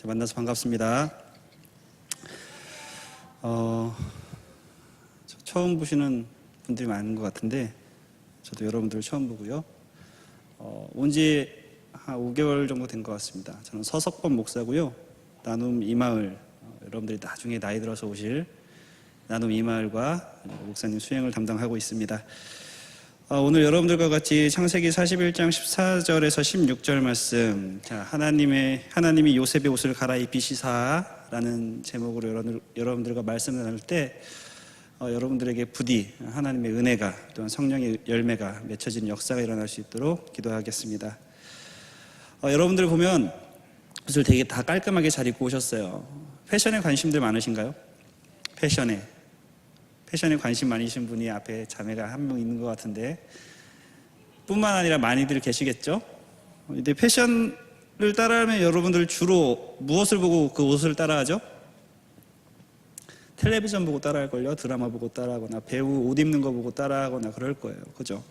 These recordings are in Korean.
만나서 반갑습니다. 처음 보시는 분들이 많은 것 같은데 저도 여러분들 처음 보고요. 온 지 한 5개월 정도 된 것 같습니다. 저는 서석범 목사고요. 나눔 이마을, 여러분들이 나중에 나이 들어서 오실 나눔 이마을과 목사님 수행을 담당하고 있습니다. 오늘 여러분들과 같이 창세기 41장 14절에서 16절 말씀, 하나님이 요셉의 옷을 갈아입히시사라는 제목으로 여러분들과 말씀을 나눌 때 여러분들에게 부디 하나님의 은혜가 또한 성령의 열매가 맺혀지는 역사가 일어날 수 있도록 기도하겠습니다. 여러분들 보면 옷을 되게 다 깔끔하게 잘 입고 오셨어요. 패션에 관심들 많으신가요? 패션에 관심 많으신 분이 앞에 자매가 한 명 있는 것 같은데 뿐만 아니라 많이들 계시겠죠? 근데 패션을 따라하면 여러분들 주로 무엇을 보고 그 옷을 따라하죠? 텔레비전 보고 따라할걸요? 드라마 보고 따라하거나 배우 옷 입는 거 보고 따라하거나 그럴 거예요. 그죠?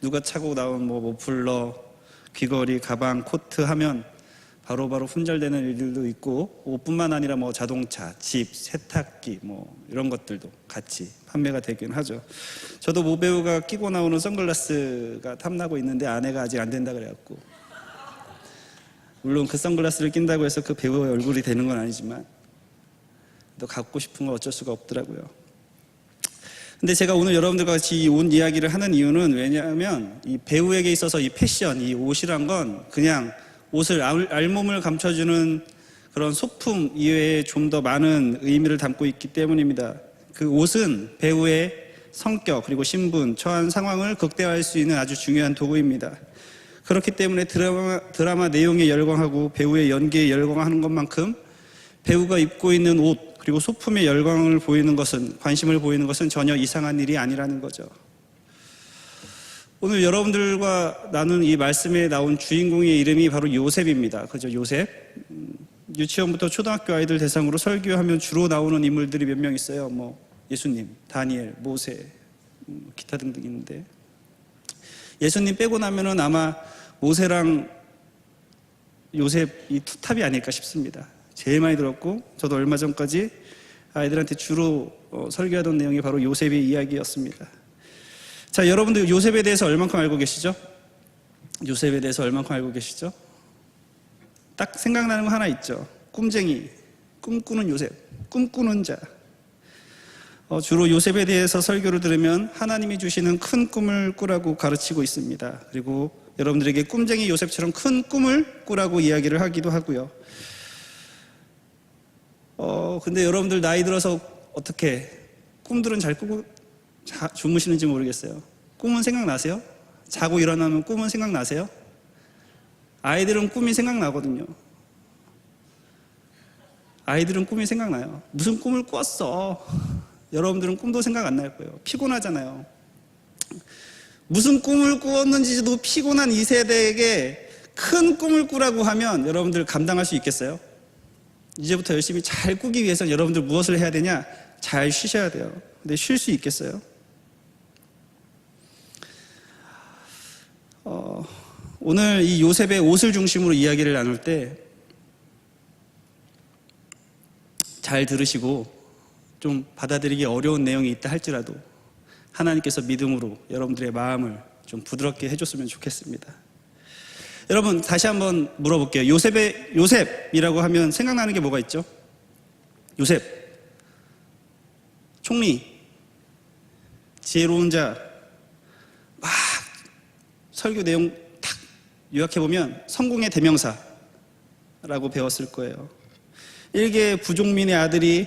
누가 차고 나온 머플러, 귀걸이, 가방, 코트 하면 바로바로 품절되는 일들도 있고 옷뿐만 아니라 자동차, 집, 세탁기 이런 것들도 같이 판매가 되긴 하죠. 저도 모배우가 끼고 나오는 선글라스가 탐나고 있는데 아내가 아직 안 된다 그래갖고, 물론 그 선글라스를 낀다고 해서 그 배우의 얼굴이 되는 건 아니지만 또 갖고 싶은 건 어쩔 수가 없더라고요. 근데 제가 오늘 여러분들과 같이 이 옷 이야기를 하는 이유는 왜냐하면 이 배우에게 있어서 이 패션, 이 옷이란 건 그냥 옷을 알몸을 감춰주는 그런 소품 이외에 좀 더 많은 의미를 담고 있기 때문입니다. 그 옷은 배우의 성격 그리고 신분, 처한 상황을 극대화할 수 있는 아주 중요한 도구입니다. 그렇기 때문에 드라마 내용에 열광하고 배우의 연기에 열광하는 것만큼 배우가 입고 있는 옷 그리고 소품에 관심을 보이는 것은 전혀 이상한 일이 아니라는 거죠. 오늘 여러분들과 나눈 이 말씀에 나온 주인공의 이름이 바로 요셉입니다. 그죠? 요셉. 유치원부터 초등학교 아이들 대상으로 설교하면 주로 나오는 인물들이 몇 명 있어요. 예수님, 다니엘, 모세, 기타 등등 있는데, 예수님 빼고 나면은 아마 모세랑 요셉 이 투탑이 아닐까 싶습니다. 제일 많이 들었고, 저도 얼마 전까지 아이들한테 주로 설교하던 내용이 바로 요셉의 이야기였습니다. 자, 여러분들 요셉에 대해서 얼만큼 알고 계시죠? 요셉에 대해서 얼만큼 알고 계시죠? 딱 생각나는 거 하나 있죠. 꿈쟁이, 꿈꾸는 요셉, 꿈꾸는 자. 주로 요셉에 대해서 설교를 들으면 하나님이 주시는 큰 꿈을 꾸라고 가르치고 있습니다. 그리고 여러분들에게 꿈쟁이 요셉처럼 큰 꿈을 꾸라고 이야기를 하기도 하고요. 근데 여러분들 나이 들어서 어떻게 꿈들은 잘 꾸고 주무시는지 모르겠어요. 꿈은 생각나세요? 자고 일어나면 꿈은 생각나세요? 아이들은 꿈이 생각나거든요. 아이들은 꿈이 생각나요. 무슨 꿈을 꿨어? 여러분들은 꿈도 생각 안 날 거예요. 피곤하잖아요. 무슨 꿈을 꾸었는지도 피곤한 이 세대에게 큰 꿈을 꾸라고 하면 여러분들 감당할 수 있겠어요? 이제부터 열심히 잘 꾸기 위해서 여러분들 무엇을 해야 되냐? 잘 쉬셔야 돼요. 근데 쉴 수 있겠어요? 오늘 이 요셉의 옷을 중심으로 이야기를 나눌 때 잘 들으시고 좀 받아들이기 어려운 내용이 있다 할지라도 하나님께서 믿음으로 여러분들의 마음을 좀 부드럽게 해줬으면 좋겠습니다. 여러분, 다시 한번 물어볼게요. 요셉이라고 하면 생각나는 게 뭐가 있죠? 요셉, 총리, 지혜로운 자. 막 설교 내용 탁 요약해보면 성공의 대명사라고 배웠을 거예요. 일개 부족민의 아들이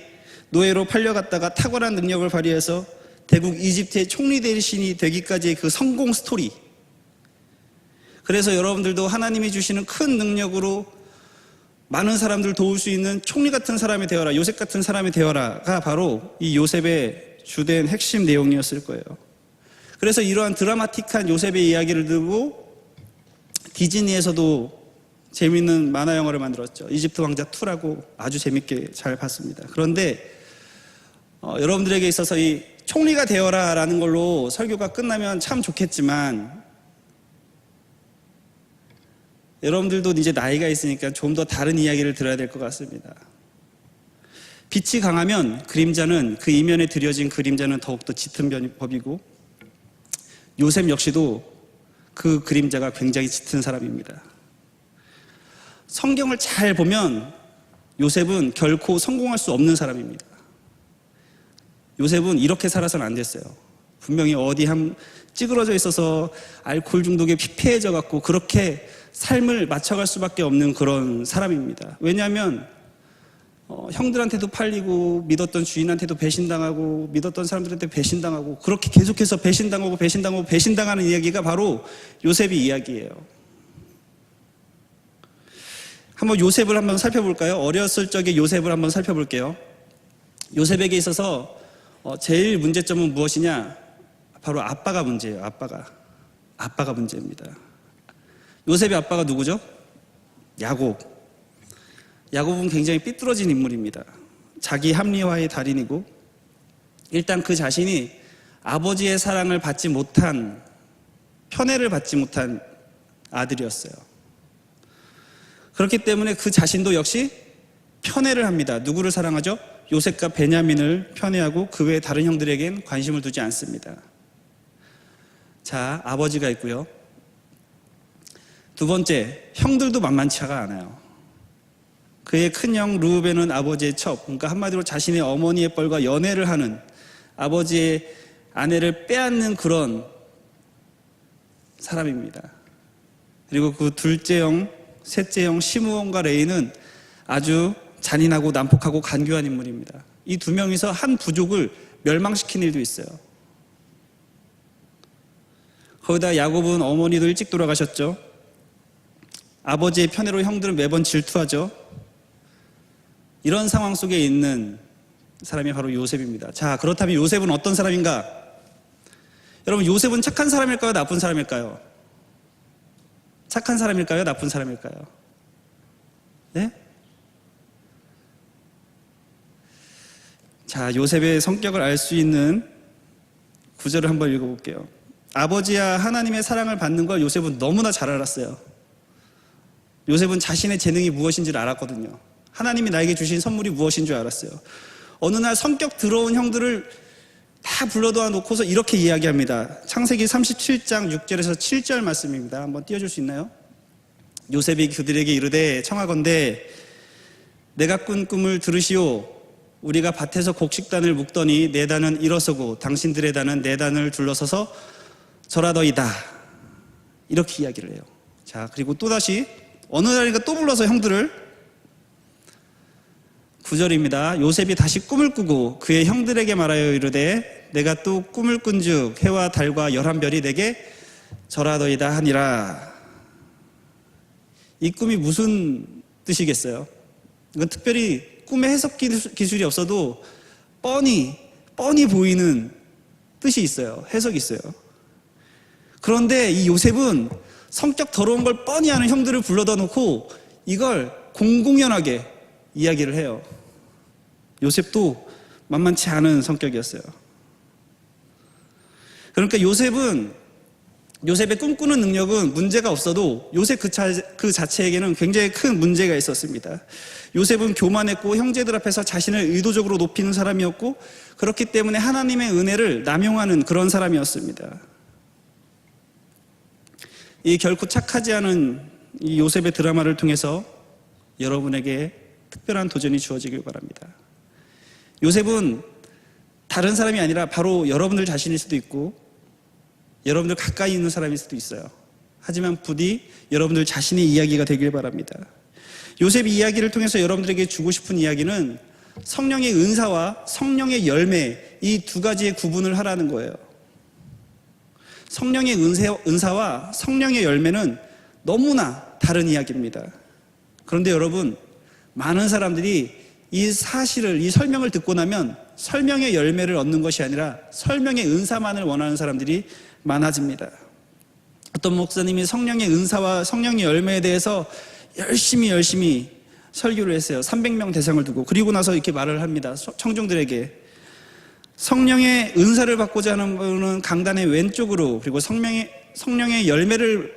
노예로 팔려갔다가 탁월한 능력을 발휘해서 대국 이집트의 총리 대신이 되기까지의 그 성공 스토리. 그래서 여러분들도 하나님이 주시는 큰 능력으로 많은 사람들 도울 수 있는 총리 같은 사람이 되어라, 요셉 같은 사람이 되어라가 바로 이 요셉의 주된 핵심 내용이었을 거예요. 그래서 이러한 드라마틱한 요셉의 이야기를 두고 디즈니에서도 재미있는 만화 영화를 만들었죠. 이집트 왕자 2라고 아주 재밌게 잘 봤습니다. 그런데 여러분들에게 있어서 이 총리가 되어라 라는 걸로 설교가 끝나면 참 좋겠지만 여러분들도 이제 나이가 있으니까 좀 더 다른 이야기를 들어야 될 것 같습니다. 빛이 강하면 그림자는, 그 이면에 드려진 그림자는 더욱더 짙은 법이고, 요셉 역시도 그 그림자가 굉장히 짙은 사람입니다. 성경을 잘 보면 요셉은 결코 성공할 수 없는 사람입니다. 요셉은 이렇게 살아서는 안 됐어요. 분명히 어디 찌그러져 있어서 알코올 중독에 피폐해져 갖고 그렇게 삶을 맞춰갈 수밖에 없는 그런 사람입니다. 왜냐하면 형들한테도 팔리고, 믿었던 주인한테도 배신당하고, 믿었던 사람들한테 배신당하고, 그렇게 계속해서 배신당하는 이야기가 바로 요셉의 이야기예요. 한번 요셉을 한번 살펴볼까요? 어렸을 적의 요셉을 한번 살펴볼게요. 요셉에게 있어서 제일 문제점은 무엇이냐? 바로 아빠가 문제예요. 아빠가 문제입니다. 요셉의 아빠가 누구죠? 야곱은 굉장히 삐뚤어진 인물입니다. 자기 합리화의 달인이고, 일단 그 자신이 아버지의 사랑을 받지 못한, 편애를 받지 못한 아들이었어요. 그렇기 때문에 그 자신도 역시 편애를 합니다. 누구를 사랑하죠? 요셉과 베냐민을 편애하고 그 외의 다른 형들에겐 관심을 두지 않습니다. 자, 아버지가 있고요. 두 번째, 형들도 만만치가 않아요. 그의 큰형 르우벤은 아버지의 첩, 그러니까 한마디로 자신의 어머니의 뻘과 연애를 하는, 아버지의 아내를 빼앗는 그런 사람입니다. 그리고 그 둘째 형, 셋째 형 시므온과 레이는 아주 잔인하고 난폭하고 간교한 인물입니다. 이 두 명이서 한 부족을 멸망시킨 일도 있어요. 거기다 야곱은 어머니도 일찍 돌아가셨죠. 아버지의 편애로 형들은 매번 질투하죠. 이런 상황 속에 있는 사람이 바로 요셉입니다. 자, 그렇다면 요셉은 어떤 사람인가? 여러분, 요셉은 착한 사람일까요? 나쁜 사람일까요? 착한 사람일까요? 나쁜 사람일까요? 네? 자, 요셉의 성격을 알 수 있는 구절을 한번 읽어볼게요. 아버지야 하나님의 사랑을 받는 걸 요셉은 너무나 잘 알았어요. 요셉은 자신의 재능이 무엇인지를 알았거든요. 하나님이 나에게 주신 선물이 무엇인 줄 알았어요. 어느 날 성격 더러운 형들을 다 불러놓아 놓고서 이렇게 이야기합니다. 창세기 37장 6절에서 7절 말씀입니다. 한번 띄워줄 수 있나요? 요셉이 그들에게 이르되 청하건대 내가 꾼 꿈을 들으시오. 우리가 밭에서 곡식단을 묶더니 네 단은 일어서고 당신들의 단은 네 단을 둘러서서 절하더이다. 이렇게 이야기를 해요. 자, 그리고 또다시 어느 날인가 또 불러서 형들을, 9절입니다. 요셉이 다시 꿈을 꾸고 그의 형들에게 말하여 이르되 내가 또 꿈을 꾼즉 해와 달과 11별이 내게 절하더이다 하니라. 이 꿈이 무슨 뜻이겠어요? 이건 특별히 꿈의 해석 기술이 없어도 뻔히 보이는 뜻이 있어요. 해석이 있어요. 그런데 이 요셉은 성격 더러운 걸 뻔히 아는 형들을 불러다 놓고 이걸 공공연하게 이야기를 해요. 요셉도 만만치 않은 성격이었어요. 그러니까 요셉의 꿈꾸는 능력은 문제가 없어도 요셉 그 자체에게는 굉장히 큰 문제가 있었습니다. 요셉은 교만했고 형제들 앞에서 자신을 의도적으로 높이는 사람이었고, 그렇기 때문에 하나님의 은혜를 남용하는 그런 사람이었습니다. 이 결코 착하지 않은 이 요셉의 드라마를 통해서 여러분에게 특별한 도전이 주어지길 바랍니다. 요셉은 다른 사람이 아니라 바로 여러분들 자신일 수도 있고 여러분들 가까이 있는 사람일 수도 있어요. 하지만 부디 여러분들 자신의 이야기가 되길 바랍니다. 요셉의 이야기를 통해서 여러분들에게 주고 싶은 이야기는 성령의 은사와 성령의 열매, 이 두 가지의 구분을 하라는 거예요. 성령의 은사와 성령의 열매는 너무나 다른 이야기입니다. 그런데 여러분, 많은 사람들이 이 사실을, 이 설명을 듣고 나면 설명의 열매를 얻는 것이 아니라 설명의 은사만을 원하는 사람들이 많아집니다. 어떤 목사님이 성령의 은사와 성령의 열매에 대해서 열심히 설교를 했어요. 300명 대상을 두고. 그리고 나서 이렇게 말을 합니다. 청중들에게. 성령의 은사를 받고자 하는 분은 강단의 왼쪽으로, 그리고 성령의 열매를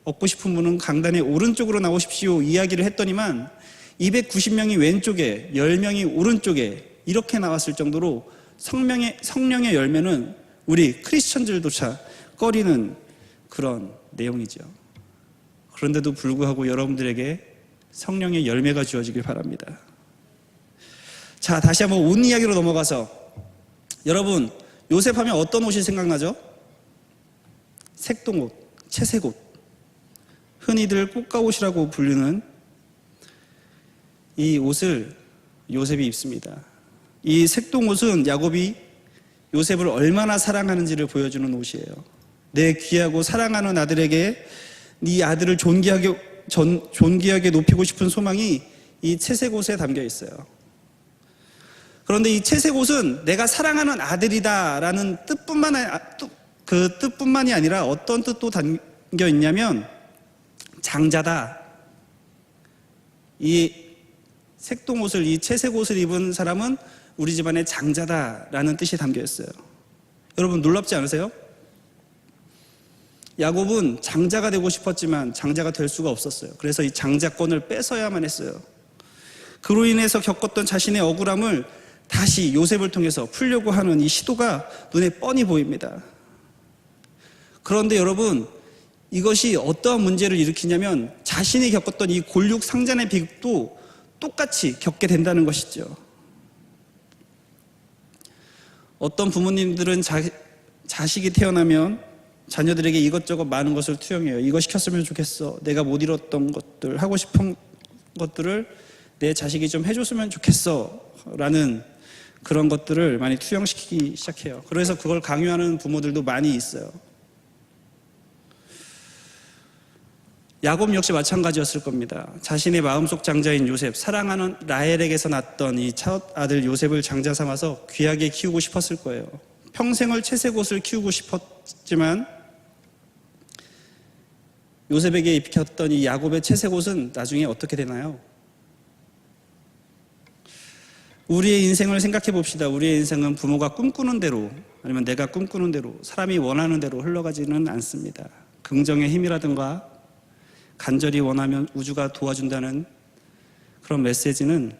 얻고 싶은 분은 강단의 오른쪽으로 나오십시오 이야기를 했더니만 290명이 왼쪽에 10명이 오른쪽에 이렇게 나왔을 정도로 성령의 열매는 우리 크리스천들조차 꺼리는 그런 내용이죠. 그런데도 불구하고 여러분들에게 성령의 열매가 주어지길 바랍니다. 자, 다시 한번 옷 이야기로 넘어가서 여러분, 요셉 하면 어떤 옷이 생각나죠? 색동옷, 채색옷, 흔히들 꽃가옷이라고 불리는 이 옷을 요셉이 입습니다. 이 색동옷은 야곱이 요셉을 얼마나 사랑하는지를 보여주는 옷이에요. 내 귀하고 사랑하는 아들에게 네 아들을 존귀하게 높이고 싶은 소망이 이 채색옷에 담겨 있어요. 그런데 이 채색옷은 내가 사랑하는 아들이다라는 뜻뿐만이 아니라 어떤 뜻도 담겨 있냐면 장자다. 이 색동옷을, 이 채색옷을 입은 사람은 우리 집안의 장자다라는 뜻이 담겨 있어요. 여러분 놀랍지 않으세요? 야곱은 장자가 되고 싶었지만 장자가 될 수가 없었어요. 그래서 이 장자권을 뺏어야만 했어요. 그로 인해서 겪었던 자신의 억울함을 다시 요셉을 통해서 풀려고 하는 이 시도가 눈에 뻔히 보입니다. 그런데 여러분, 이것이 어떠한 문제를 일으키냐면 자신이 겪었던 이 골육 상잔의 비극도 똑같이 겪게 된다는 것이죠. 어떤 부모님들은 자식이 태어나면 자녀들에게 이것저것 많은 것을 투영해요. 이거 시켰으면 좋겠어. 내가 못 이뤘던 것들, 하고 싶은 것들을 내 자식이 좀 해줬으면 좋겠어 라는 그런 것들을 많이 투영시키기 시작해요. 그래서 그걸 강요하는 부모들도 많이 있어요. 야곱 역시 마찬가지였을 겁니다. 자신의 마음속 장자인 요셉, 사랑하는 라헬에게서 났던 이 첫 아들 요셉을 장자 삼아서 귀하게 키우고 싶었을 거예요. 평생을 채색옷을 키우고 싶었지만 요셉에게 입혔던 이 야곱의 채색옷은 나중에 어떻게 되나요? 우리의 인생을 생각해 봅시다. 우리의 인생은 부모가 꿈꾸는 대로 아니면 내가 꿈꾸는 대로 사람이 원하는 대로 흘러가지는 않습니다. 긍정의 힘이라든가 간절히 원하면 우주가 도와준다는 그런 메시지가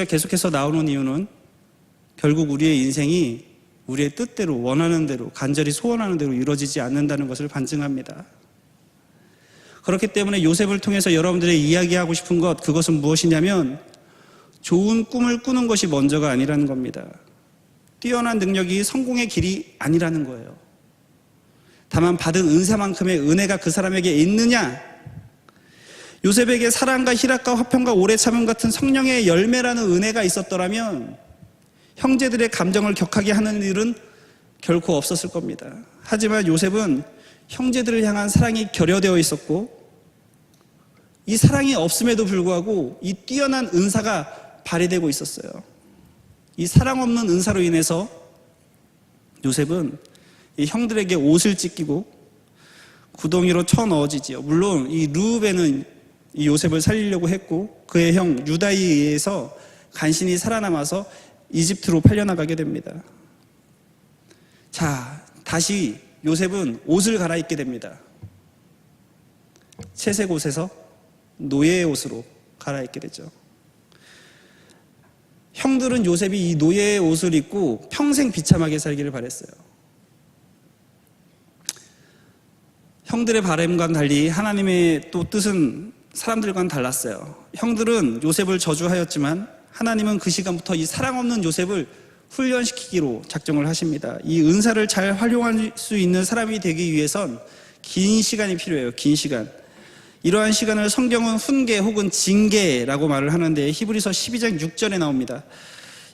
계속해서 나오는 이유는 결국 우리의 인생이 우리의 뜻대로 원하는 대로 간절히 소원하는 대로 이루어지지 않는다는 것을 반증합니다. 그렇기 때문에 요셉을 통해서 여러분들이 이야기하고 싶은 것, 그것은 무엇이냐면 좋은 꿈을 꾸는 것이 먼저가 아니라는 겁니다. 뛰어난 능력이 성공의 길이 아니라는 거예요. 다만 받은 은사만큼의 은혜가 그 사람에게 있느냐? 요셉에게 사랑과 희락과 화평과 오래 참음 같은 성령의 열매라는 은혜가 있었더라면 형제들의 감정을 격하게 하는 일은 결코 없었을 겁니다. 하지만 요셉은 형제들을 향한 사랑이 결여되어 있었고 이 사랑이 없음에도 불구하고 이 뛰어난 은사가 발휘되고 있었어요. 이 사랑 없는 은사로 인해서 요셉은 이 형들에게 옷을 찢기고 구덩이로 쳐넣어지지요. 물론 이 르우벤은 이 요셉을 살리려고 했고 그의 형 유다에 의해서 간신히 살아남아서 이집트로 팔려나가게 됩니다. 자, 다시 요셉은 옷을 갈아입게 됩니다. 채색 옷에서 노예의 옷으로 갈아입게 되죠. 형들은 요셉이 이 노예의 옷을 입고 평생 비참하게 살기를 바랬어요. 형들의 바람과는 달리 하나님의 또 뜻은 사람들과는 달랐어요. 형들은 요셉을 저주하였지만 하나님은 그 시간부터 이 사랑 없는 요셉을 훈련시키기로 작정을 하십니다. 이 은사를 잘 활용할 수 있는 사람이 되기 위해선 긴 시간이 필요해요. 긴 시간. 이러한 시간을 성경은 훈계 혹은 징계라고 말을 하는데 히브리서 12장 6절에 나옵니다.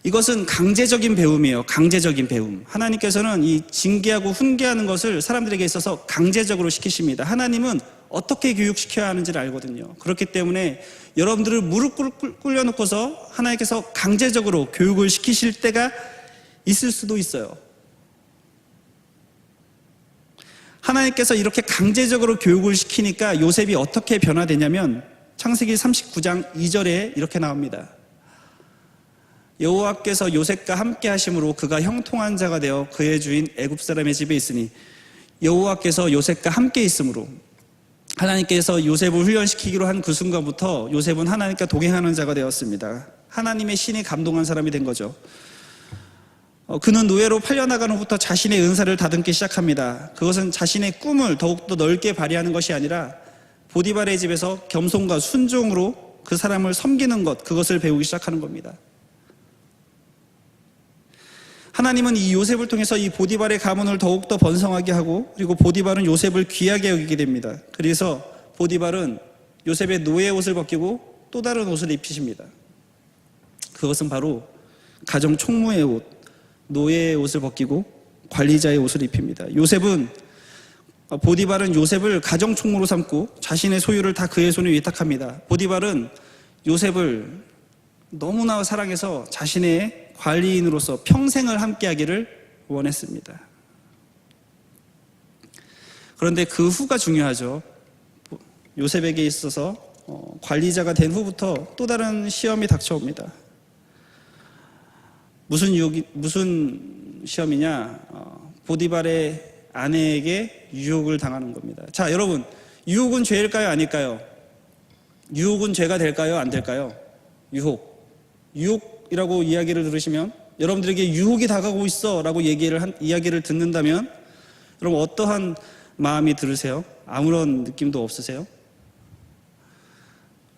이것은 강제적인 배움이에요. 강제적인 배움. 하나님께서는 이 징계하고 훈계하는 것을 사람들에게 있어서 강제적으로 시키십니다. 하나님은 어떻게 교육시켜야 하는지를 알거든요. 그렇기 때문에 여러분들을 무릎 꿇려놓고서 하나님께서 강제적으로 교육을 시키실 때가 있을 수도 있어요. 하나님께서 이렇게 강제적으로 교육을 시키니까 요셉이 어떻게 변화되냐면 창세기 39장 2절에 이렇게 나옵니다. 여호와께서 요셉과 함께 하심으로 그가 형통한 자가 되어 그의 주인 애굽 사람의 집에 있으니 여호와께서 요셉과 함께 있으므로 하나님께서 요셉을 훈련시키기로 한 그 순간부터 요셉은 하나님과 동행하는 자가 되었습니다. 하나님의 신이 감동한 사람이 된 거죠. 그는 노예로 팔려나간 후부터 자신의 은사를 다듬기 시작합니다. 그것은 자신의 꿈을 더욱더 넓게 발휘하는 것이 아니라 보디발의 집에서 겸손과 순종으로 그 사람을 섬기는 것, 그것을 배우기 시작하는 겁니다. 하나님은 이 요셉을 통해서 이 보디발의 가문을 더욱더 번성하게 하고, 그리고 보디발은 요셉을 귀하게 여기게 됩니다. 그래서 보디발은 요셉의 노예의 옷을 벗기고 또 다른 옷을 입히십니다. 그것은 바로 가정 총무의 옷, 노예의 옷을 벗기고 관리자의 옷을 입힙니다. 보디발은 요셉을 가정 총무로 삼고 자신의 소유를 다 그의 손에 위탁합니다. 보디발은 요셉을 너무나 사랑해서 자신의 관리인으로서 평생을 함께하기를 원했습니다. 그런데 그 후가 중요하죠. 요셉에게 있어서 관리자가 된 후부터 또 다른 시험이 닥쳐옵니다. 무슨 시험이냐? 보디발의 아내에게 유혹을 당하는 겁니다. 자, 여러분, 유혹은 죄일까요, 아닐까요? 유혹은 죄가 될까요, 안 될까요? 유혹이라고 이야기를 들으시면, 여러분들에게 유혹이 다가오고 있어 라고 이야기를 듣는다면 여러분 어떠한 마음이 들으세요? 아무런 느낌도 없으세요?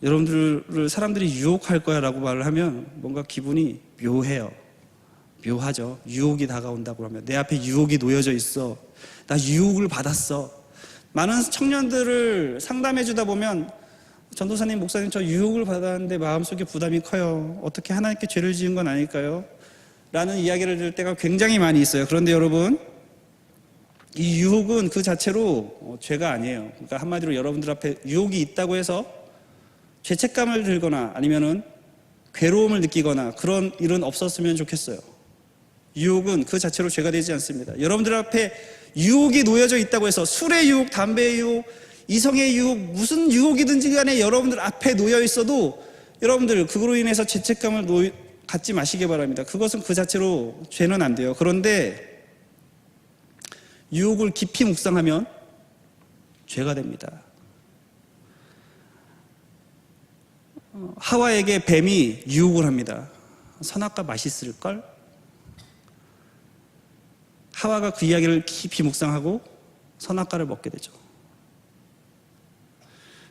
여러분들을 사람들이 유혹할 거야 라고 말을 하면 뭔가 기분이 묘하죠. 유혹이 다가온다고 하면, 내 앞에 유혹이 놓여져 있어, 나 유혹을 받았어. 많은 청년들을 상담해 주다 보면, 전도사님, 목사님, 저 유혹을 받았는데 마음속에 부담이 커요. 어떻게 하나님께 죄를 지은 건 아닐까요? 라는 이야기를 들을 때가 굉장히 많이 있어요. 그런데 여러분, 이 유혹은 그 자체로 죄가 아니에요. 그러니까 한마디로 여러분들 앞에 유혹이 있다고 해서 죄책감을 들거나 아니면은 괴로움을 느끼거나 그런 일은 없었으면 좋겠어요. 유혹은 그 자체로 죄가 되지 않습니다. 여러분들 앞에 유혹이 놓여져 있다고 해서 술의 유혹, 담배의 유혹, 이성의 유혹, 무슨 유혹이든지 간에 여러분들 앞에 놓여 있어도 여러분들 그거로 인해서 죄책감을 갖지 마시기 바랍니다. 그것은 그 자체로 죄는 안 돼요. 그런데 유혹을 깊이 묵상하면 죄가 됩니다. 하와에게 뱀이 유혹을 합니다. 선악과 맛있을걸? 하와가 그 이야기를 깊이 묵상하고 선악과를 먹게 되죠.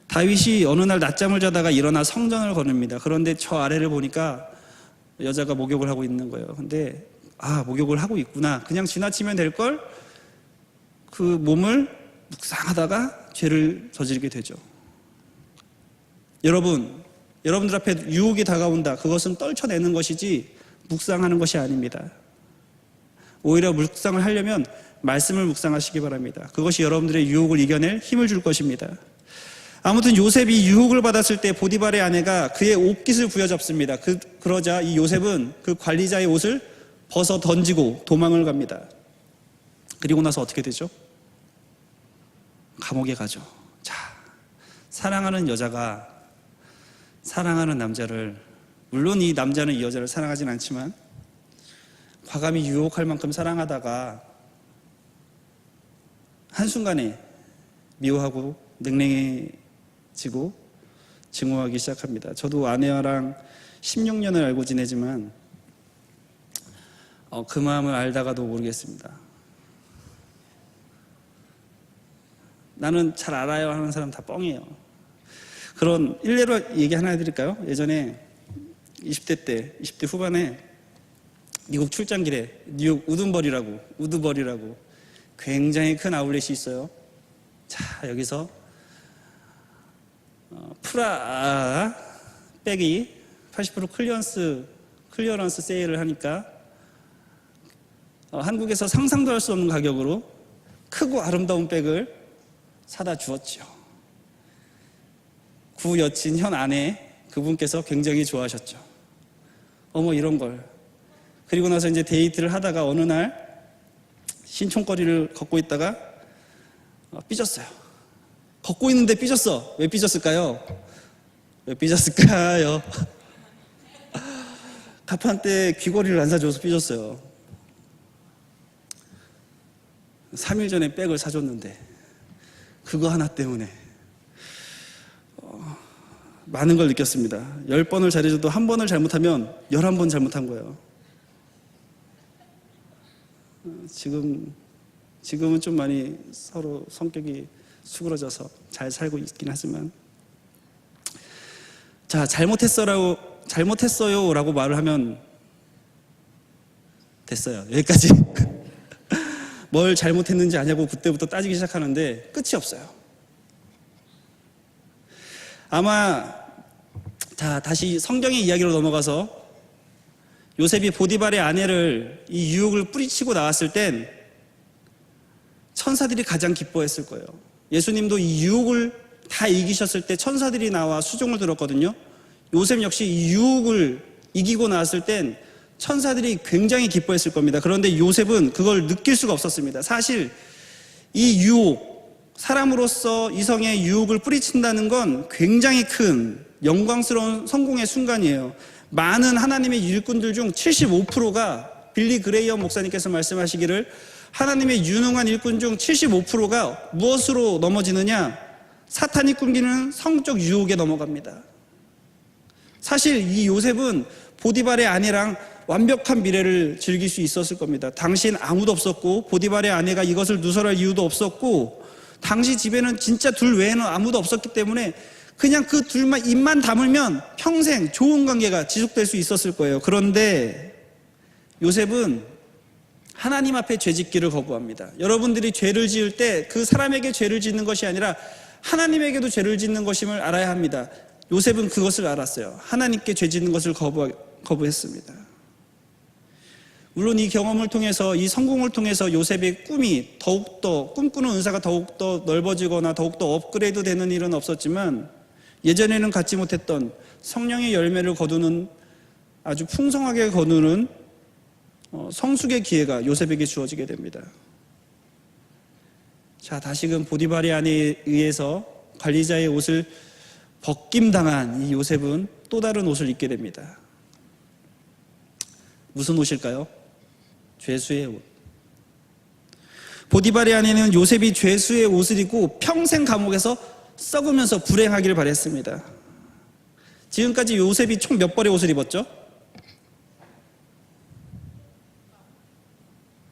다윗이 어느 날 낮잠을 자다가 일어나 성전을 거늡니다. 그런데 저 아래를 보니까 여자가 목욕을 하고 있는 거예요. 근데 목욕을 하고 있구나, 그냥 지나치면 될걸? 그 몸을 묵상하다가 죄를 저지르게 되죠. 여러분들 앞에 유혹이 다가온다. 그것은 떨쳐내는 것이지 묵상하는 것이 아닙니다. 오히려 묵상을 하려면 말씀을 묵상하시기 바랍니다. 그것이 여러분들의 유혹을 이겨낼 힘을 줄 것입니다. 아무튼 요셉이 유혹을 받았을 때 보디발의 아내가 그의 옷깃을 부여잡습니다. 그러자 이 요셉은 그 관리자의 옷을 벗어 던지고 도망을 갑니다. 그리고 나서 어떻게 되죠? 감옥에 가죠. 자, 사랑하는 여자가 사랑하는 남자를, 물론 이 남자는 이 여자를 사랑하진 않지만 과감히 유혹할 만큼 사랑하다가 한순간에 미워하고 냉랭해지고 증오하기 시작합니다. 저도 아내랑 16년을 알고 지내지만 그 마음을 알다가도 모르겠습니다. 나는 잘 알아요 하는 사람 다 뻥이에요. 그런 일례로 얘기 하나 해드릴까요? 예전에 20대 후반에 미국 출장길에 뉴욕 우드버리라고 굉장히 큰 아울렛이 있어요. 자, 여기서 프라 백이 80% 클리어런스 세일을 하니까 한국에서 상상도 할 수 없는 가격으로 크고 아름다운 백을 사다 주었죠. 구 여친 현 아내 그분께서 굉장히 좋아하셨죠. 어머, 이런 걸. 그리고 나서 이제 데이트를 하다가 어느 날 신촌거리를 걷고 있다가 삐졌어요. 걷고 있는데 삐졌어. 왜 삐졌을까요? 가판대 귀걸이를 안 사줘서 삐졌어요. 3일 전에 백을 사줬는데 그거 하나 때문에 많은 걸 느꼈습니다. 10번을 잘해줘도 한 번을 잘못하면 11번 잘못한 거예요. 지금은 좀 많이 서로 성격이 수그러져서 잘 살고 있긴 하지만, 자, 잘못했어요 라고 말을 하면 됐어요. 여기까지. 뭘 잘못했는지 아냐고 그때부터 따지기 시작하는데 끝이 없어요. 아마, 자, 다시 성경의 이야기로 넘어가서 요셉이 보디발의 아내를 이 유혹을 뿌리치고 나왔을 땐 천사들이 가장 기뻐했을 거예요. 예수님도 이 유혹을 다 이기셨을 때 천사들이 나와 수종을 들었거든요. 요셉 역시 이 유혹을 이기고 나왔을 땐 천사들이 굉장히 기뻐했을 겁니다. 그런데 요셉은 그걸 느낄 수가 없었습니다. 사실 이 유혹, 사람으로서 이성의 유혹을 뿌리친다는 건 굉장히 큰 영광스러운 성공의 순간이에요. 많은 하나님의 일꾼들 중 75%가, 빌리 그레이엄 목사님께서 말씀하시기를 하나님의 유능한 일꾼 중 75%가 무엇으로 넘어지느냐? 사탄이 꿈기는 성적 유혹에 넘어갑니다. 사실 이 요셉은 보디발의 아내랑 완벽한 미래를 즐길 수 있었을 겁니다. 당시엔 아무도 없었고 보디발의 아내가 이것을 누설할 이유도 없었고 당시 집에는 진짜 둘 외에는 아무도 없었기 때문에 그냥 그 둘만 입만 다물면 평생 좋은 관계가 지속될 수 있었을 거예요. 그런데 요셉은 하나님 앞에 죄짓기를 거부합니다. 여러분들이 죄를 지을 때 그 사람에게 죄를 짓는 것이 아니라 하나님에게도 죄를 짓는 것임을 알아야 합니다. 요셉은 그것을 알았어요. 하나님께 죄 짓는 것을 거부했습니다. 물론 이 경험을 통해서, 이 성공을 통해서 요셉의 꿈이 더욱더, 꿈꾸는 은사가 더욱더 넓어지거나 더욱더 업그레이드 되는 일은 없었지만 예전에는 갖지 못했던 성령의 열매를 거두는, 아주 풍성하게 거두는 성숙의 기회가 요셉에게 주어지게 됩니다. 자, 다시금 보디발의 아내에 의해서 관리자의 옷을 벗김당한 이 요셉은 또 다른 옷을 입게 됩니다. 무슨 옷일까요? 죄수의 옷. 보디발의 아내는 요셉이 죄수의 옷을 입고 평생 감옥에서 썩으면서 불행하기를 바랬습니다. 지금까지 요셉이 총 몇 벌의 옷을 입었죠?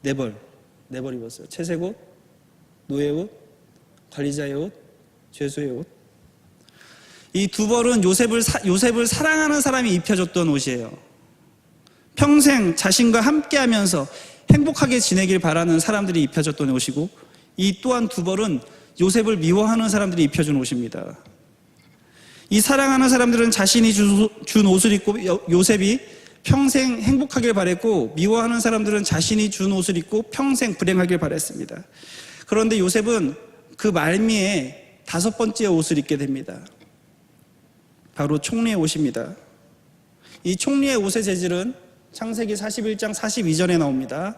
4벌. 4벌 입었어요. 채색 옷, 노예 옷, 관리자의 옷, 죄수의 옷. 이 2벌은 요셉을 사랑하는 사람이 입혀줬던 옷이에요. 평생 자신과 함께하면서 행복하게 지내길 바라는 사람들이 입혀줬던 옷이고, 이 또한 2벌은 요셉을 미워하는 사람들이 입혀준 옷입니다. 이 사랑하는 사람들은 자신이 준 옷을 입고 요셉이 평생 행복하길 바랬고, 미워하는 사람들은 자신이 준 옷을 입고 평생 불행하길 바랬습니다. 그런데 요셉은 그 말미에 5번째 옷을 입게 됩니다. 바로 총리의 옷입니다. 이 총리의 옷의 재질은 창세기 41장 42절에 나옵니다.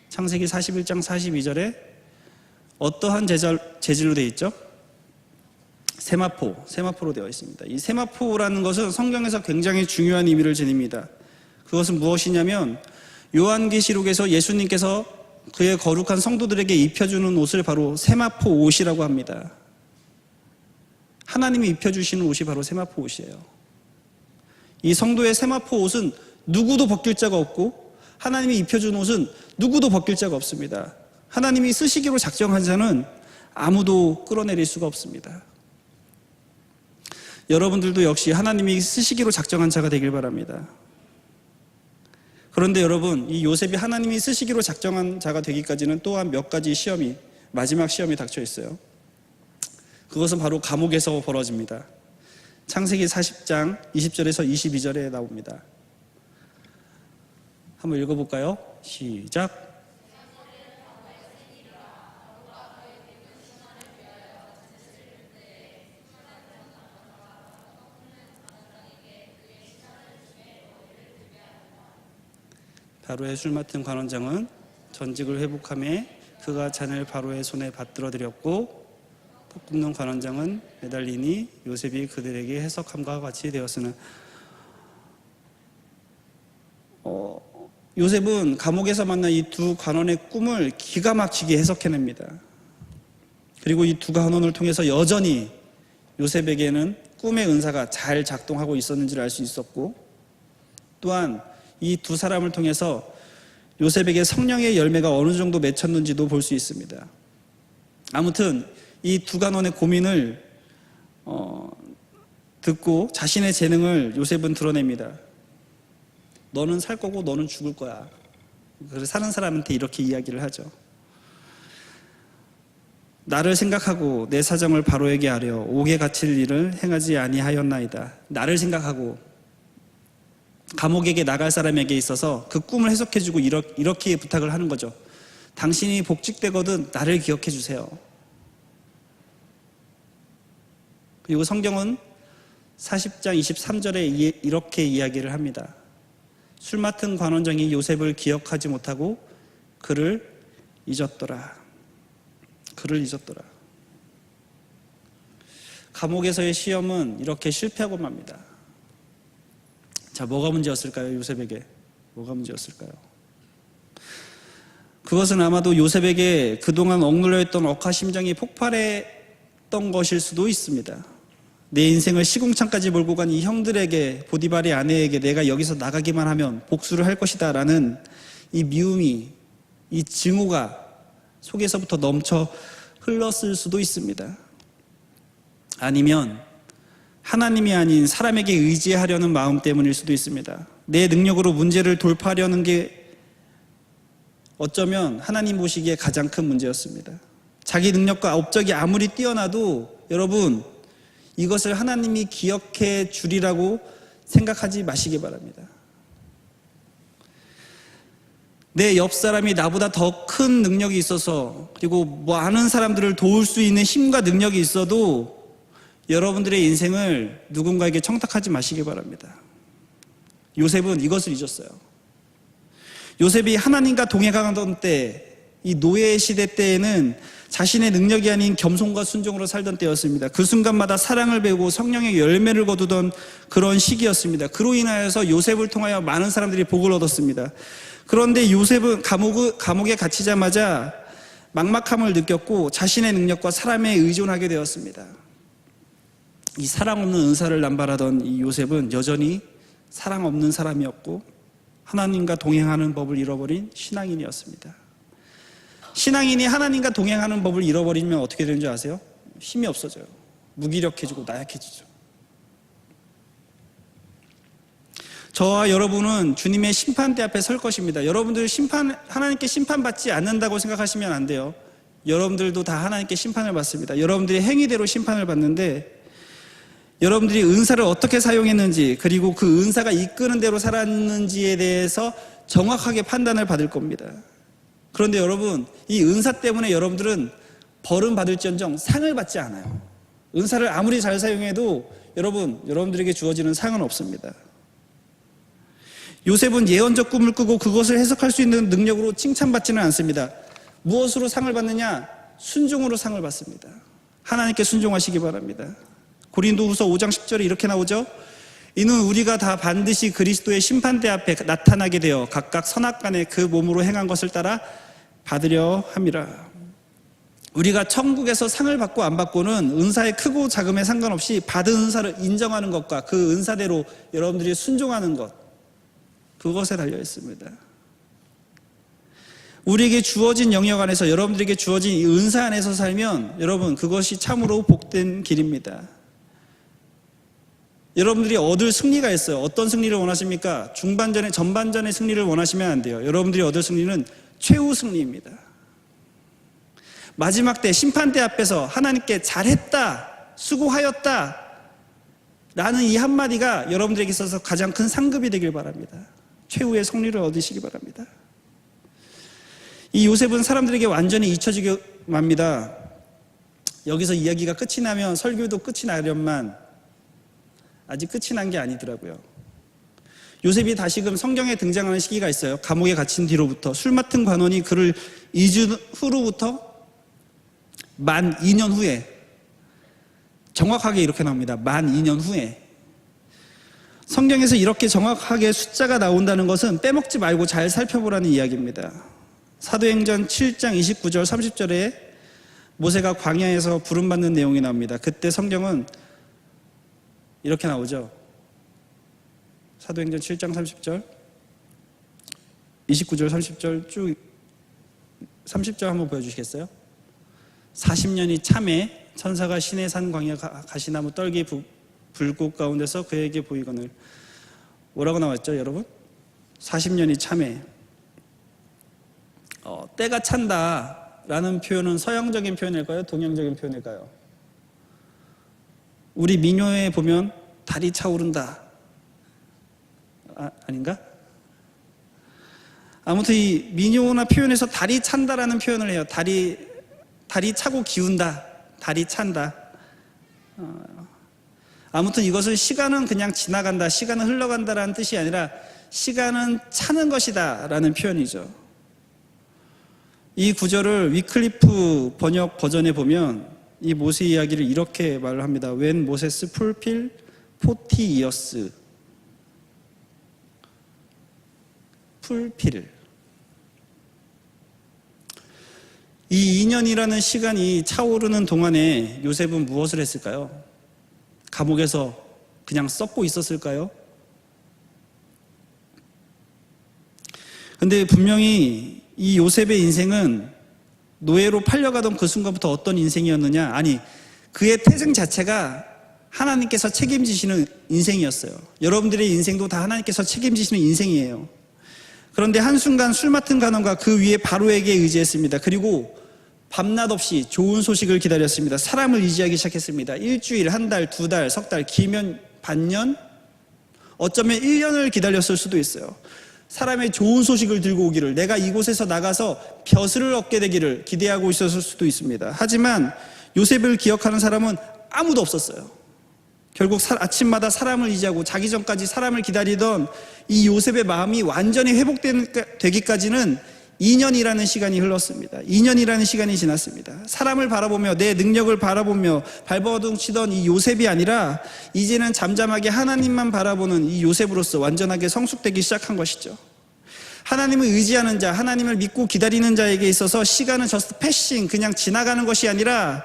창세기 41장 42절에 어떠한 재질로 되어 있죠? 세마포로 되어 있습니다. 이 세마포라는 것은 성경에서 굉장히 중요한 의미를 지닙니다. 그것은 무엇이냐면 요한계시록에서 예수님께서 그의 거룩한 성도들에게 입혀주는 옷을 바로 세마포 옷이라고 합니다. 하나님이 입혀주시는 옷이 바로 세마포 옷이에요. 이 성도의 세마포 옷은 누구도 벗길 자가 없고 하나님이 입혀준 옷은 누구도 벗길 자가 없습니다. 하나님이 쓰시기로 작정한 자는 아무도 끌어내릴 수가 없습니다. 여러분들도 역시 하나님이 쓰시기로 작정한 자가 되길 바랍니다. 그런데 여러분, 이 요셉이 하나님이 쓰시기로 작정한 자가 되기까지는 또한 몇 가지 시험이, 마지막 시험이 닥쳐 있어요. 그것은 바로 감옥에서 벌어집니다. 창세기 40장 20절에서 22절에 나옵니다. 한번 읽어볼까요? 시작. 바로의 술 맡은 관원장은 전직을 회복하며 그가 잔을 바로의 손에 받들어 드렸고, pot 굽는 관원장은 매달리니 요셉이 그들에게 해석함과 같이 되었으나, 요셉은 감옥에서 만난 이 두 관원의 꿈을 기가 막히게 해석해냅니다. 그리고 이 두 관원을 통해서 여전히 요셉에게는 꿈의 은사가 잘 작동하고 있었는지를 알 수 있었고, 또한 이 두 사람을 통해서 요셉에게 성령의 열매가 어느 정도 맺혔는지도 볼 수 있습니다. 아무튼 이 두 관원의 고민을 듣고 자신의 재능을 요셉은 드러냅니다. 너는 살 거고 너는 죽을 거야. 그래서 사는 사람한테 이렇게 이야기를 하죠. 나를 생각하고 내 사정을 바로에게 하려 옥에 갇힐 일을 행하지 아니하였나이다. 나를 생각하고 감옥에게 나갈 사람에게 있어서 그 꿈을 해석해주고 이렇게 부탁을 하는 거죠. 당신이 복직되거든 나를 기억해 주세요. 그리고 성경은 40장 23절에 이렇게 이야기를 합니다. 술 맡은 관원장이 요셉을 기억하지 못하고 그를 잊었더라. 그를 잊었더라. 감옥에서의 시험은 이렇게 실패하고 맙니다. 자, 뭐가 문제였을까요? 요셉에게 뭐가 문제였을까요? 그것은 아마도 요셉에게 그동안 억눌려 있던 억하심정이 폭발했던 것일 수도 있습니다. 내 인생을 시궁창까지 몰고 간 이 형들에게, 보디발의 아내에게 내가 여기서 나가기만 하면 복수를 할 것이다 라는 이 미움이, 이 증오가 속에서부터 넘쳐 흘렀을 수도 있습니다. 아니면 하나님이 아닌 사람에게 의지하려는 마음 때문일 수도 있습니다. 내 능력으로 문제를 돌파하려는 게 어쩌면 하나님 보시기에 가장 큰 문제였습니다. 자기 능력과 업적이 아무리 뛰어나도 여러분, 이것을 하나님이 기억해 주리라고 생각하지 마시기 바랍니다. 내 옆 사람이 나보다 더 큰 능력이 있어서, 그리고 아는 사람들을 도울 수 있는 힘과 능력이 있어도 여러분들의 인생을 누군가에게 청탁하지 마시기 바랍니다. 요셉은 이것을 잊었어요. 요셉이 하나님과 동행하던 때, 이 노예 시대 때에는 자신의 능력이 아닌 겸손과 순종으로 살던 때였습니다. 그 순간마다 사랑을 배우고 성령의 열매를 거두던 그런 시기였습니다. 그로 인하여서 요셉을 통하여 많은 사람들이 복을 얻었습니다. 그런데 요셉은 감옥에 갇히자마자 막막함을 느꼈고 자신의 능력과 사람에 의존하게 되었습니다. 이 사랑 없는 은사를 남발하던 이 요셉은 여전히 사랑 없는 사람이었고 하나님과 동행하는 법을 잃어버린 신앙인이었습니다. 신앙인이 하나님과 동행하는 법을 잃어버리면 어떻게 되는 줄 아세요? 힘이 없어져요. 무기력해지고 나약해지죠. 저와 여러분은 주님의 심판대 앞에 설 것입니다. 여러분들 하나님께 심판받지 않는다고 생각하시면 안 돼요. 여러분들도 다 하나님께 심판을 받습니다. 여러분들의 행위대로 심판을 받는데, 여러분들이 은사를 어떻게 사용했는지, 그리고 그 은사가 이끄는 대로 살았는지에 대해서 정확하게 판단을 받을 겁니다. 그런데 여러분, 이 은사 때문에 여러분들은 벌은 받을지언정 상을 받지 않아요. 은사를 아무리 잘 사용해도 여러분들에게 주어지는 상은 없습니다. 요셉은 예언적 꿈을 꾸고 그것을 해석할 수 있는 능력으로 칭찬받지는 않습니다. 무엇으로 상을 받느냐? 순종으로 상을 받습니다. 하나님께 순종하시기 바랍니다. 고린도후서 5장 10절에 이렇게 나오죠. 이는 우리가 다 반드시 그리스도의 심판대 앞에 나타나게 되어 각각 선악간에 그 몸으로 행한 것을 따라 받으려 함이라. 우리가 천국에서 상을 받고 안 받고는 은사의 크고 작음에 상관없이 받은 은사를 인정하는 것과 그 은사대로 여러분들이 순종하는 것, 그것에 달려 있습니다. 우리에게 주어진 영역 안에서, 여러분들에게 주어진 이 은사 안에서 살면 여러분, 그것이 참으로 복된 길입니다. 여러분들이 얻을 승리가 있어요. 어떤 승리를 원하십니까? 전반전의 승리를 원하시면 안 돼요. 여러분들이 얻을 승리는 최후 승리입니다. 마지막 때, 심판대 앞에서 하나님께 잘했다, 수고하였다 라는 이 한마디가 여러분들에게 있어서 가장 큰 상급이 되길 바랍니다. 최후의 승리를 얻으시기 바랍니다. 이 요셉은 사람들에게 완전히 잊혀지게 맙니다. 여기서 이야기가 끝이 나면 설교도 끝이 나려만 아직 끝이 난 게 아니더라고요. 요셉이 다시금 성경에 등장하는 시기가 있어요. 감옥에 갇힌 뒤로부터 술 맡은 관원이 그를 잊은 후로부터 만 2년 후에, 정확하게 이렇게 나옵니다. 만 2년 후에 성경에서 이렇게 정확하게 숫자가 나온다는 것은 빼먹지 말고 잘 살펴보라는 이야기입니다. 사도행전 7장 29절 30절에 모세가 광야에서 부름받는 내용이 나옵니다. 그때 성경은 이렇게 나오죠. 사도행전 7장 30절 29절 30절 쭉 30절 한번 보여주시겠어요? 40년이 참에 천사가 시내산 광야 가시나무 떨기 불꽃 가운데서 그에게 보이거늘. 뭐라고 나왔죠 여러분? 40년이 참에. 때가 찬다 라는 표현은 서양적인 표현일까요? 동양적인 표현일까요? 우리 민요에 보면 달이 차오른다, 아닌가? 아무튼 이 민요나 표현에서 달이 찬다라는 표현을 해요. 달이 차고 기운다, 달이 찬다. 아무튼 이것은 시간은 그냥 지나간다, 시간은 흘러간다라는 뜻이 아니라 시간은 차는 것이다 라는 표현이죠. 이 구절을 위클리프 번역 버전에 보면 이 모세 이야기를 이렇게 말을 합니다. When Moses fulfilled 40 years. fulfill. 이 2년이라는 시간이 차오르는 동안에 요셉은 무엇을 했을까요? 감옥에서 그냥 썩고 있었을까요? 근데 분명히 이 요셉의 인생은 노예로 팔려가던 그 순간부터 어떤 인생이었느냐? 아니, 그의 태생 자체가 하나님께서 책임지시는 인생이었어요. 여러분들의 인생도 다 하나님께서 책임지시는 인생이에요. 그런데 한순간 술 맡은 간원과 그 위에 바로에게 의지했습니다. 그리고 밤낮 없이 좋은 소식을 기다렸습니다. 사람을 의지하기 시작했습니다. 일주일, 한 달, 두 달, 석 달, 길면 반년, 어쩌면 1년을 기다렸을 수도 있어요. 사람의 좋은 소식을 들고 오기를, 내가 이곳에서 나가서 벼슬을 얻게 되기를 기대하고 있었을 수도 있습니다. 하지만 요셉을 기억하는 사람은 아무도 없었어요. 결국 아침마다 사람을 의지하고 자기 전까지 사람을 기다리던 이 요셉의 마음이 완전히 회복되기까지는 2년이라는 시간이 흘렀습니다. 2년이라는 시간이 지났습니다. 사람을 바라보며 내 능력을 바라보며 발버둥치던 이 요셉이 아니라 이제는 잠잠하게 하나님만 바라보는 이 요셉으로서 완전하게 성숙되기 시작한 것이죠. 하나님을 의지하는 자, 하나님을 믿고 기다리는 자에게 있어서 시간은 just passing, 그냥 지나가는 것이 아니라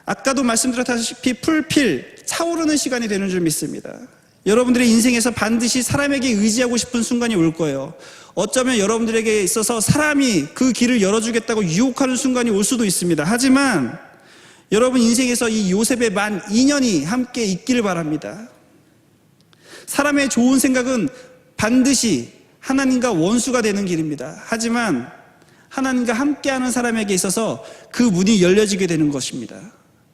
아까도 말씀드렸다시피 풀필, 차오르는 시간이 되는 줄 믿습니다. 여러분들의 인생에서 반드시 사람에게 의지하고 싶은 순간이 올 거예요. 어쩌면 여러분들에게 있어서 사람이 그 길을 열어주겠다고 유혹하는 순간이 올 수도 있습니다. 하지만 여러분 인생에서 이 요셉의 만 2년이 함께 있기를 바랍니다. 사람의 좋은 생각은 반드시 하나님과 원수가 되는 길입니다. 하지만 하나님과 함께하는 사람에게 있어서 그 문이 열려지게 되는 것입니다.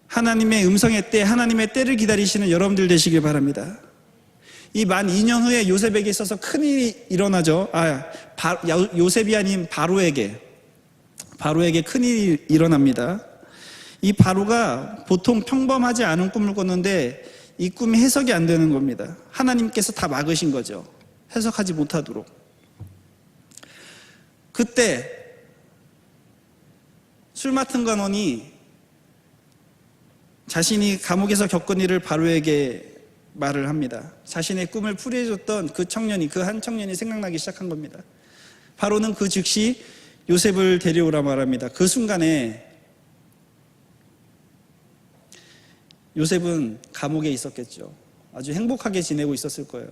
하나님의 음성의 때, 하나님의 때를 기다리시는 여러분들 되시길 바랍니다. 이 만 2년 후에 요셉에게 있어서 큰일이 일어나죠. 요셉이 아닌 바로에게 큰일이 일어납니다. 이 바로가 보통 평범하지 않은 꿈을 꿨는데 이 꿈이 해석이 안 되는 겁니다. 하나님께서 다 막으신 거죠. 해석하지 못하도록. 그때 술 맡은 간원이 자신이 감옥에서 겪은 일을 바로에게 말을 합니다. 자신의 꿈을 풀이해줬던 그 한 청년이 생각나기 시작한 겁니다. 바로는 그 즉시 요셉을 데려오라 말합니다. 그 순간에 요셉은 감옥에 있었겠죠. 아주 행복하게 지내고 있었을 거예요.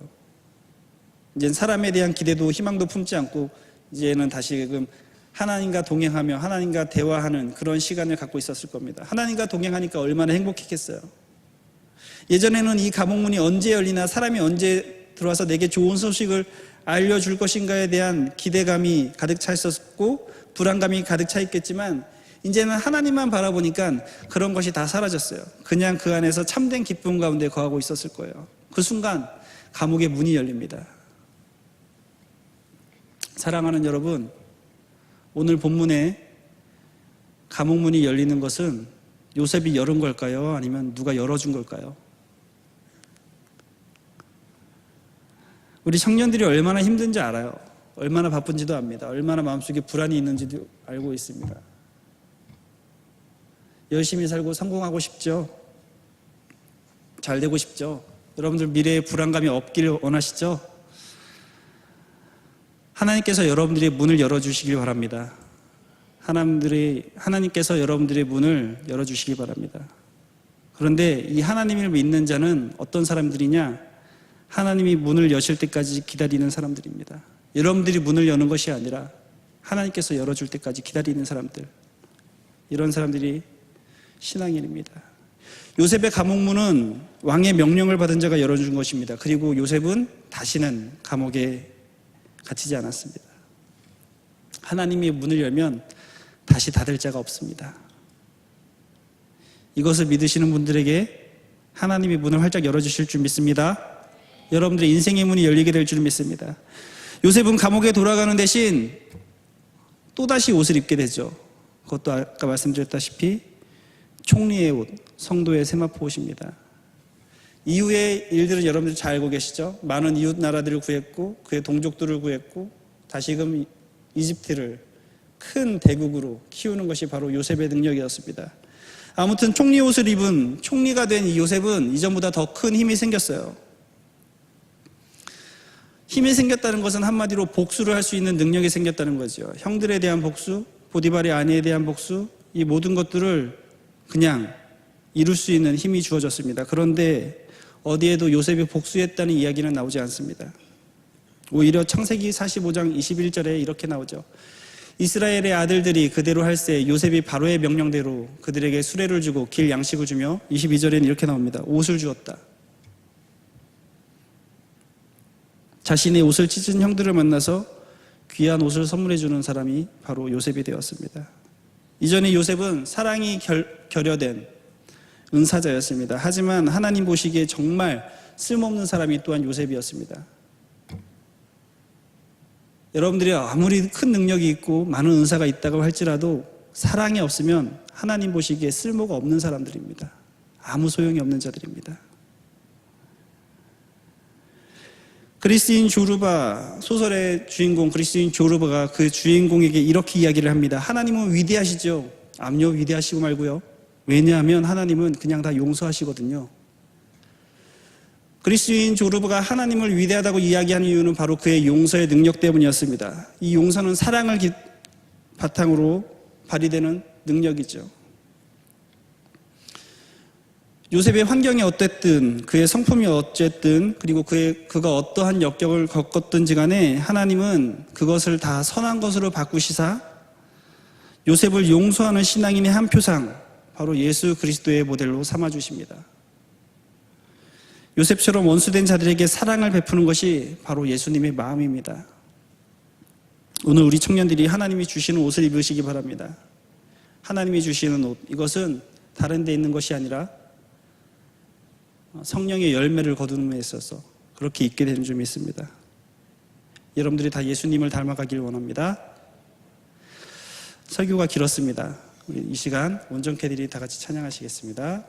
이제는 사람에 대한 기대도 희망도 품지 않고 이제는 다시금 하나님과 동행하며 하나님과 대화하는 그런 시간을 갖고 있었을 겁니다. 하나님과 동행하니까 얼마나 행복했겠어요. 예전에는 이 감옥문이 언제 열리나, 사람이 언제 들어와서 내게 좋은 소식을 알려줄 것인가에 대한 기대감이 가득 차 있었고 불안감이 가득 차 있겠지만 이제는 하나님만 바라보니까 그런 것이 다 사라졌어요. 그냥 그 안에서 참된 기쁨 가운데 거하고 있었을 거예요. 그 순간 감옥의 문이 열립니다. 사랑하는 여러분, 오늘 본문에 감옥문이 열리는 것은 요셉이 열은 걸까요? 아니면 누가 열어준 걸까요? 우리 청년들이 얼마나 힘든지 알아요. 얼마나 바쁜지도 압니다. 얼마나 마음속에 불안이 있는지도 알고 있습니다. 열심히 살고 성공하고 싶죠. 잘 되고 싶죠. 여러분들 미래에 불안감이 없기를 원하시죠? 하나님께서 여러분들의 문을 열어주시길 바랍니다. 하나님께서 여러분들의 문을 열어주시기 바랍니다. 그런데 이 하나님을 믿는 자는 어떤 사람들이냐? 하나님이 문을 여실 때까지 기다리는 사람들입니다. 여러분들이 문을 여는 것이 아니라 하나님께서 열어줄 때까지 기다리는 사람들, 이런 사람들이 신앙인입니다. 요셉의 감옥문은 왕의 명령을 받은 자가 열어준 것입니다. 그리고 요셉은 다시는 감옥에 갇히지 않았습니다. 하나님이 문을 열면 다시 닫을 자가 없습니다. 이것을 믿으시는 분들에게 하나님이 문을 활짝 열어주실 줄 믿습니다. 여러분들의 인생의 문이 열리게 될 줄 믿습니다. 요셉은 감옥에 돌아가는 대신 또다시 옷을 입게 되죠. 그것도 아까 말씀드렸다시피 총리의 옷, 성도의 세마포 옷입니다. 이후의 일들은 여러분들 잘 알고 계시죠? 많은 이웃 나라들을 구했고 그의 동족들을 구했고 다시금 이집트를 큰 대국으로 키우는 것이 바로 요셉의 능력이었습니다. 아무튼 총리 옷을 입은 총리가 된 이 요셉은 이전보다 더 큰 힘이 생겼어요. 힘이 생겼다는 것은 한마디로 복수를 할 수 있는 능력이 생겼다는 거죠. 형들에 대한 복수, 보디발의 아내에 대한 복수, 이 모든 것들을 그냥 이룰 수 있는 힘이 주어졌습니다. 그런데 어디에도 요셉이 복수했다는 이야기는 나오지 않습니다. 오히려 창세기 45장 21절에 이렇게 나오죠. 이스라엘의 아들들이 그대로 할세 요셉이 바로의 명령대로 그들에게 수레를 주고 길 양식을 주며 22절에는 이렇게 나옵니다. 옷을 주었다. 자신의 옷을 찢은 형들을 만나서 귀한 옷을 선물해 주는 사람이 바로 요셉이 되었습니다. 이전에 요셉은 사랑이 결여된 은사자였습니다. 하지만 하나님 보시기에 정말 쓸모없는 사람이 또한 요셉이었습니다. 여러분들이 아무리 큰 능력이 있고 많은 은사가 있다고 할지라도 사랑이 없으면 하나님 보시기에 쓸모가 없는 사람들입니다. 아무 소용이 없는 자들입니다. 그리스인 조르바, 소설의 주인공 그리스인 조르바가 그 주인공에게 이렇게 이야기를 합니다. 하나님은 위대하시죠? 암요, 위대하시고 말고요. 왜냐하면 하나님은 그냥 다 용서하시거든요. 그리스인 조르바가 하나님을 위대하다고 이야기하는 이유는 바로 그의 용서의 능력 때문이었습니다. 이 용서는 사랑을 바탕으로 발휘되는 능력이죠. 요셉의 환경이 어땠든 그의 성품이 어쨌든 그리고 그가 어떠한 역경을 겪었든지 간에 하나님은 그것을 다 선한 것으로 바꾸시사 요셉을 용서하는 신앙인의 한 표상, 바로 예수 그리스도의 모델로 삼아주십니다. 요셉처럼 원수된 자들에게 사랑을 베푸는 것이 바로 예수님의 마음입니다. 오늘 우리 청년들이 하나님이 주시는 옷을 입으시기 바랍니다. 하나님이 주시는 옷, 이것은 다른 데 있는 것이 아니라 성령의 열매를 거두는 데 있어서 그렇게 입게 되는 줄 믿습니다. 여러분들이 다 예수님을 닮아가길 원합니다. 설교가 길었습니다. 우리 이 시간 온전케들이 다 같이 찬양하시겠습니다.